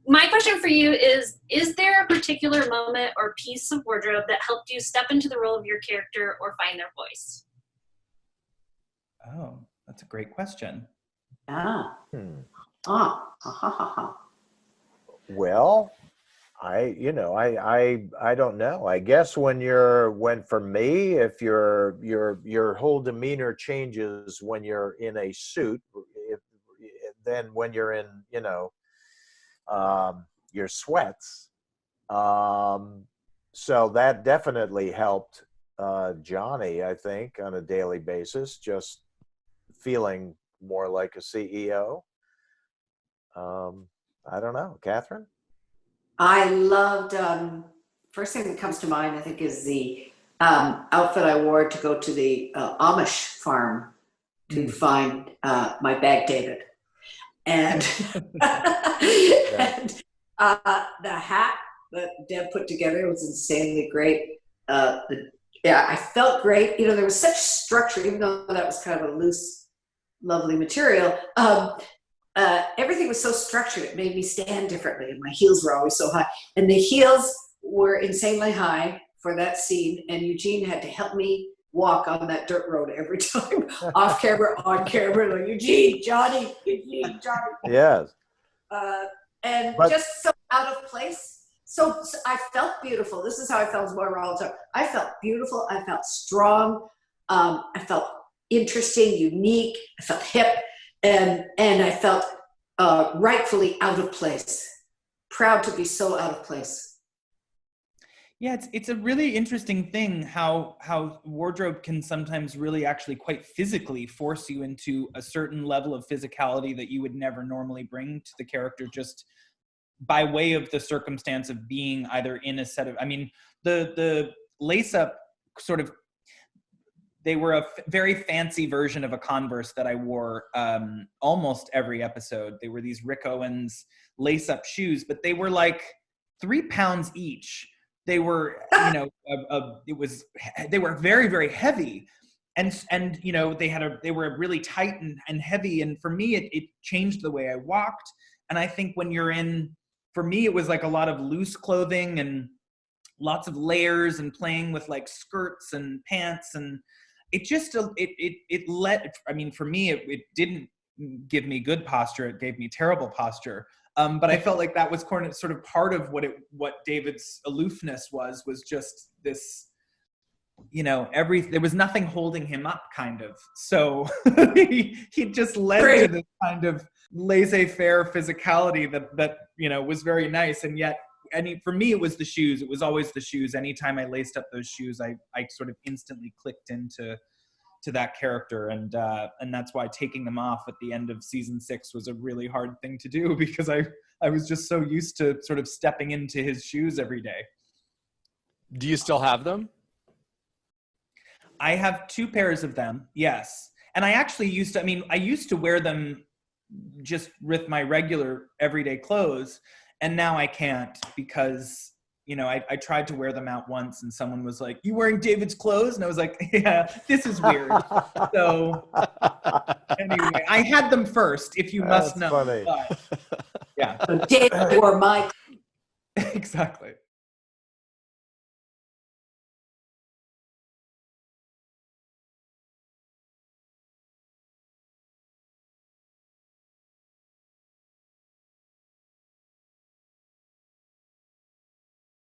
My question for you is there a particular moment or piece of wardrobe that helped you step into the role of your character or find their voice? Oh, that's a great question. Ah. Well, I don't know. I guess for me, if your whole demeanor changes when you're in a suit, then when you're in, your sweats. So that definitely helped Johnny, I think, on a daily basis, just feeling more like a CEO. I don't know. Catherine? I loved, first thing that comes to mind, I think, is the outfit I wore to go to the Amish farm to find my bag David. And, and the hat that Deb put together was insanely great. Yeah, I felt great. There was such structure, even though that was kind of a loose, lovely material. Everything was so structured, it made me stand differently, and my heels were always so high. And the heels were insanely high for that scene, and Eugene had to help me walk on that dirt road every time, off camera, on camera, like, Eugene, Johnny. Yes. And just so out of place. So I felt beautiful. This is how I felt more all the time. I felt beautiful. I felt strong. I felt interesting, unique. I felt hip. And I felt rightfully out of place. Proud to be so out of place. Yeah, it's a really interesting thing how wardrobe can sometimes really actually quite physically force you into a certain level of physicality that you would never normally bring to the character just by way of the circumstance of being either in a set of, the lace-up sort of, they were a very fancy version of a Converse that I wore almost every episode. They were these Rick Owens lace-up shoes, but they were like 3 pounds each. They were, they were very, very heavy. And they were really tight and heavy. And for me, it changed the way I walked. And I think when you're for me, it was like a lot of loose clothing and lots of layers and playing with like skirts and pants. And it just, for me, it didn't give me good posture. It gave me terrible posture. But I felt like that was sort of part of what David's aloofness was just this, there was nothing holding him up, kind of. So he just led to this kind of laissez-faire physicality that was very nice. And yet, for me, it was the shoes. It was always the shoes. Anytime I laced up those shoes, I sort of instantly clicked into that character, and that's why taking them off at the end of season 6 was a really hard thing to do, because I was just so used to sort of stepping into his shoes every day. Do you still have them? I have 2 pairs of them, yes. And I actually used to wear them just with my regular everyday clothes, and now I can't because I tried to wear them out once and someone was like, "You wearing David's clothes?" And I was like, "Yeah, this is weird." So anyway, I had them first, if you must know. Funny. But, yeah. David wore my Exactly.